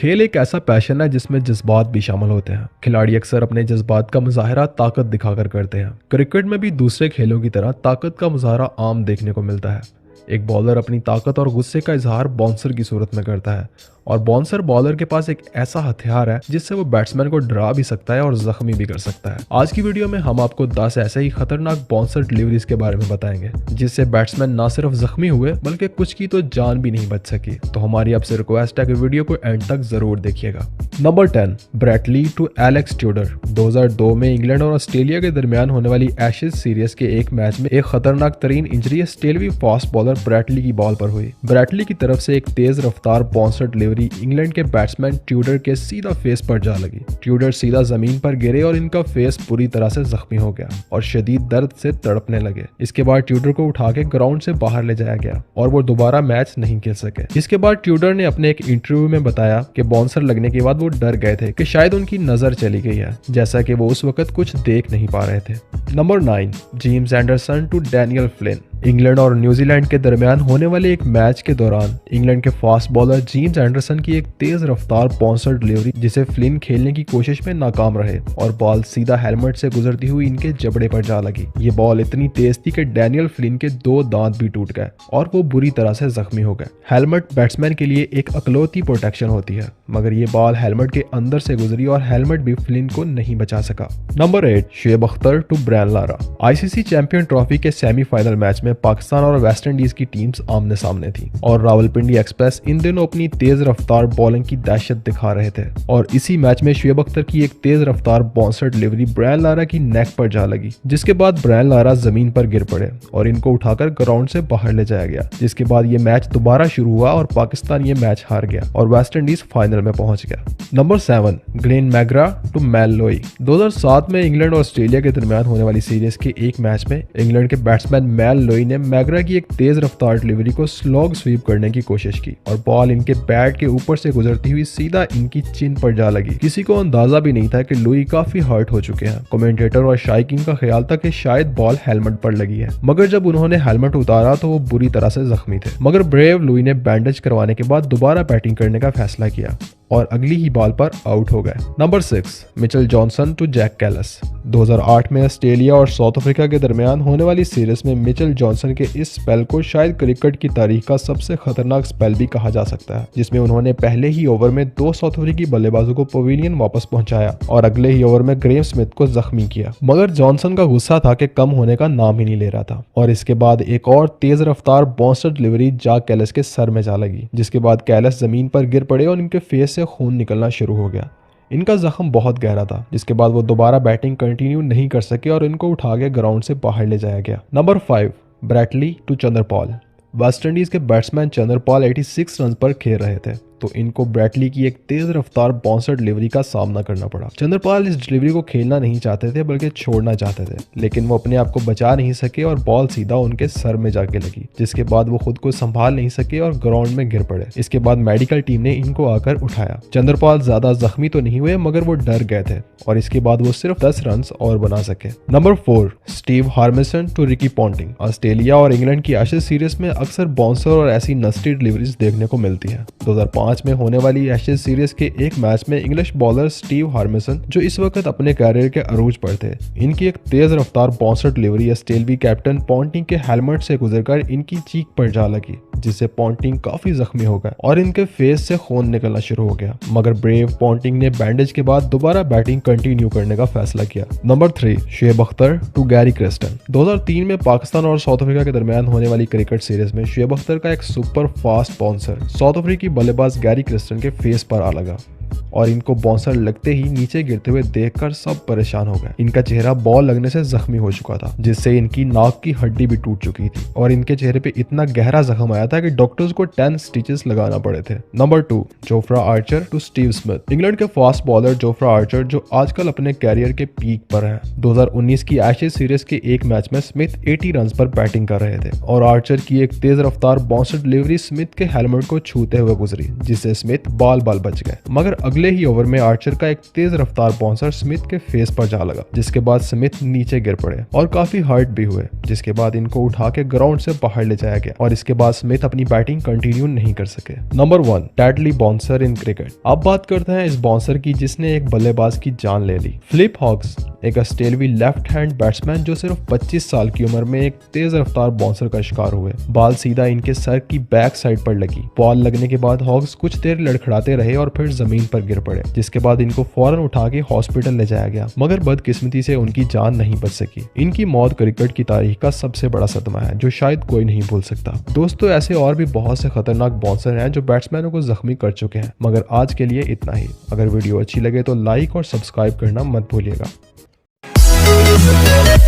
खेल एक ऐसा पैशन है जिसमें जज्बात भी शामिल होते हैं। खिलाड़ी अक्सर अपने जज्बात का मुजाहरा ताकत दिखाकर करते हैं। क्रिकेट में भी दूसरे खेलों की तरह ताकत का मुजाहरा आम देखने को मिलता है। एक बॉलर अपनी ताकत और गुस्से का इजहार बाउंसर की सूरत में करता है और बाउंसर बॉलर के पास एक ऐसा हथियार है जिससे वो बैट्समैन को डरा भी सकता है और जख्मी भी कर सकता है। आज की वीडियो में हम आपको 10 ऐसे ही खतरनाक बाउंसर डिलीवरीज के बारे में बताएंगे जिससे बैट्समैन ना सिर्फ जख्मी हुए बल्कि कुछ की तो जान भी नहीं बच सकी। तो हमारी आपसे रिक्वेस्ट है कि वीडियो को एंड तक जरूर देखिएगा। Number 10, Brett Lee to Alex Tudor. 2002 में इंग्लैंड और ऑस्ट्रेलिया के दरमियान होने वाली एशेज सीरीज के एक मैच में एक खतरनाक तरीन इंजरी ऑस्ट्रेलियावी फास्ट बॉलर ब्रैटली की बॉल पर हुई। ब्रैटली की तरफ से एक तेज रफ्तार बाउंसर डिलीवरी इंग्लैंड के बैट्समैन ट्यूडर के सीधा फेस पर जा लगी। ट्यूडर सीधा जमीन पर गिरे और इनका फेस पूरी तरह से जख्मी हो गया और शदीद दर्द से तड़पने लगे। इसके बाद ट्यूडर को उठा के ग्राउंड से बाहर ले जाया गया और वो दोबारा मैच नहीं खेल सके। इसके बाद ट्यूडर ने अपने एक इंटरव्यू में बताया कि बाउंसर लगने के बाद वो डर गए थे कि शायद उनकी नजर चली गई है, जैसा कि वो उस वक्त कुछ देख नहीं पा रहे थे। Number 9, James Anderson to Daniel Flynn. England और न्यूजीलैंड के दरमियान होने वाले एक मैच के दौरान इंग्लैंड के फास्ट बॉलर जेम्स एंडरसन की एक तेज रफ्तार बाउंसर डिलीवरी जिसे फ्लिन खेलने की कोशिश में नाकाम रहे और बॉल सीधा हेलमेट से गुजरती हुई इनके जबड़े पर जा लगी। ये बॉल इतनी तेज थी कि डैनियल फ्लिन के 2 दांत भी टूट गए और वो बुरी तरह से जख्मी हो गए। हेलमेट बैट्समैन के लिए एक अकलौती प्रोटेक्शन होती है, मगर ये बॉल हेलमेट के अंदर से गुजरी और हेलमेट भी फ्लिन को नहीं बचा सका। Number 8, Shoaib Akhtar to Brian Lara. ICC champion trophy के सेमीफाइनल मैच में पाकिस्तान और वेस्ट इंडीज की टीम्स आमने सामने थी और रावलपिंडी एक्सप्रेस इन दिनों अपनी तेज रफ्तार बॉलिंग की दहशत दिखा रहे थे और इसी मैच में शुएब अख्तर की एक तेज रफ्तार बाउंसर डिलीवरी ब्रायन लारा की नेक पर जा लगी, जिसके बाद ब्रायन लारा जमीन पर गिर पड़े और इनको उठाकर ग्राउंड से बाहर ले जाया गया। जिसके बाद ये मैच दोबारा शुरू हुआ और पाकिस्तान ये मैच हार गया और वेस्ट इंडीज फाइनल में पहुंच गया। Number 7, Glenn McGrath to Mal Loye. 2007 में इंग्लैंड और ऑस्ट्रेलिया के दरमियान होने वाली सीरीज के एक मैच में इंग्लैंड के बैट्समैन मेल लोई ने मैग्रा की एक तेज रफ्तार डिलीवरी को स्लॉग स्वीप करने की कोशिश की और बॉल इनके बैट के ऊपर से गुजरती हुई सीधा इनकी चिन पर जा लगी। किसी को अंदाजा भी नहीं था कि लुई काफी हर्ट हो चुके हैं। कमेंटेटर और शायकीन का ख्याल था कि शायद बॉल हेलमेट पर लगी है, मगर जब उन्होंने हेलमेट उतारा तो वो बुरी तरह से जख्मी थे। मगर ब्रेव लुई ने बैंडेज करवाने के बाद दोबारा बैटिंग करने का फैसला किया और अगली ही बॉल पर आउट हो गए। Number 6, Mitchell Johnson to Jacques Kallis. 2008 में ऑस्ट्रेलिया और साउथ अफ्रीका के दरमियान होने वाली सीरीज में मिचेल जॉनसन के इस स्पेल को शायद क्रिकेट की तारीख का सबसे खतरनाक स्पेल भी कहा जा सकता है, जिसमें उन्होंने पहले ही ओवर में 2 साउथ अफ्रीकी बल्लेबाजों को पवेलियन वापस पहुंचाया और अगले ही ओवर में ग्रेम स्मिथ को जख्मी किया। मगर जॉनसन का गुस्सा था कि कम होने का नाम ही नहीं ले रहा था और इसके बाद एक और तेज रफ्तार बाउंसर डिलीवरी जैक कैलिस के सर में जा लगी, जिसके बाद कैलिस जमीन पर गिर पड़े और इनके फेस से खून निकलना शुरू हो गया। इनका जख्म बहुत गहरा था, जिसके बाद वो दोबारा बैटिंग कंटिन्यू नहीं कर सके और इनको उठा के ग्राउंड से बाहर ले जाया गया। Number 5, Brett Lee to Chanderpaul. West Indies के बैट्समैन चंद्रपाल 86 रन पर खेल रहे थे तो इनको ब्रैटली की एक तेज रफ्तार बाउंसर डिलीवरी का सामना करना पड़ा। चंद्रपाल इस डिलीवरी को खेलना नहीं चाहते थे बल्कि छोड़ना चाहते थे, लेकिन वो अपने आप को बचा नहीं सके और बॉल सीधा उनके सर में जाके लगी, जिसके बाद वो खुद को संभाल नहीं सके और ग्राउंड में गिर पड़े। इसके बाद मेडिकल टीम ने इनको आकर उठाया। चंद्रपाल ज्यादा जख्मी तो नहीं हुए मगर वो डर गए थे और इसके बाद वो सिर्फ 10 रन और बना सके। Number 4, Steve Harmison to Ricky Ponting. Australia और इंग्लैंड की एशेज सीरीज में अक्सर बाउंसर और ऐसी नस्टी डिलीवरीज देखने को मिलती है। 2005 में होने वाली एशेज सीरीज के एक मैच में इंग्लिश बॉलर स्टीव हार्मिसन, जो इस वक्त अपने कैरियर के अरूज पर थे, इनकी एक तेज रफ्तार बाउंसर डिलीवरी ऑस्ट्रेलियावी कैप्टन पॉन्टिंग के हेलमेट से गुजरकर इनकी चीख पर जा लगी, जिससे पॉन्टिंग काफी जख्मी हो गए और इनके फेस से खून निकलना शुरू हो गया। मगर ब्रेव पॉन्टिंग ने बैंडेज के बाद दोबारा बैटिंग कंटिन्यू करने का फैसला किया। Number 3, Shoaib Akhtar to Gary Kirsten. 2003 में पाकिस्तान और साउथ अफ्रीका के दरमियान होने वाली क्रिकेट सीरीज में शुएब अख्तर का एक सुपर फास्ट बाउंसर साउथ अफ्रीकी बल्लेबाज गैरी क्रिस्टन के फेस पर आ लगा और इनको बाउंसर लगते ही नीचे गिरते हुए देखकर सब परेशान हो गए। इनका चेहरा बॉल लगने से जख्मी हो चुका था, जिससे इनकी नाक की हड्डी भी टूट चुकी थी और इनके चेहरे पे इतना गहरा जख्म आया था कि डॉक्टर्स को 10 स्टिचेस लगाना पड़े थे। Number 2, Jofra Archer to Steve Smith. England के फास्ट बॉलर जोफ्रा आर्चर, जो आजकल अपने कैरियर के पीक पर है, 2019 की एशेज सीरीज के एक मैच में स्मिथ 80 रन पर बैटिंग कर रहे थे और आर्चर की एक तेज रफ्तार बाउंसर डिलीवरी स्मिथ के हेलमेट को छूते हुए गुजरी, जिससे स्मिथ बाल बच गए। मगर अगले ही ओवर में आर्चर का एक तेज रफ्तार बाउंसर स्मिथ के फेस पर जा लगा, जिसके बाद स्मिथ नीचे गिर पड़े और काफी हर्ट भी हुए, जिसके बाद इनको उठा के ग्राउंड से बाहर ले जाया गया और इसके बाद स्मिथ अपनी बैटिंग कंटिन्यू नहीं कर सके। Number 1, deadly bouncer in cricket. अब बात करते हैं इस बाउंसर की जिसने एक बल्लेबाज की जान ले ली। फ्लिप हॉग्स एक ऑस्ट्रेलियाई लेफ्ट हैंड बैट्समैन जो सिर्फ 25 साल की उम्र में एक तेज रफ्तार बाउंसर का शिकार हुए। बॉल सीधा इनके सर की बैक साइड पर लगी। बॉल लगने के बाद हॉग्स कुछ देर लड़खड़ाते रहे और फिर जमीन पर गिर पड़े, जिसके बाद इनको फौरन उठा के हॉस्पिटल ले जाया गया, मगर बदकिस्मती से उनकी जान नहीं बच सकी। इनकी मौत क्रिकेट की तारीख का सबसे बड़ा सदमा है जो शायद कोई नहीं भूल सकता। दोस्तों, ऐसे और भी बहुत से खतरनाक बाउंसर हैं जो बैट्समैनों को जख्मी कर चुके हैं, मगर आज के लिए इतना ही। अगर वीडियो अच्छी लगे तो लाइक और सब्सक्राइब करना मत भूलिएगा। We'll be right back.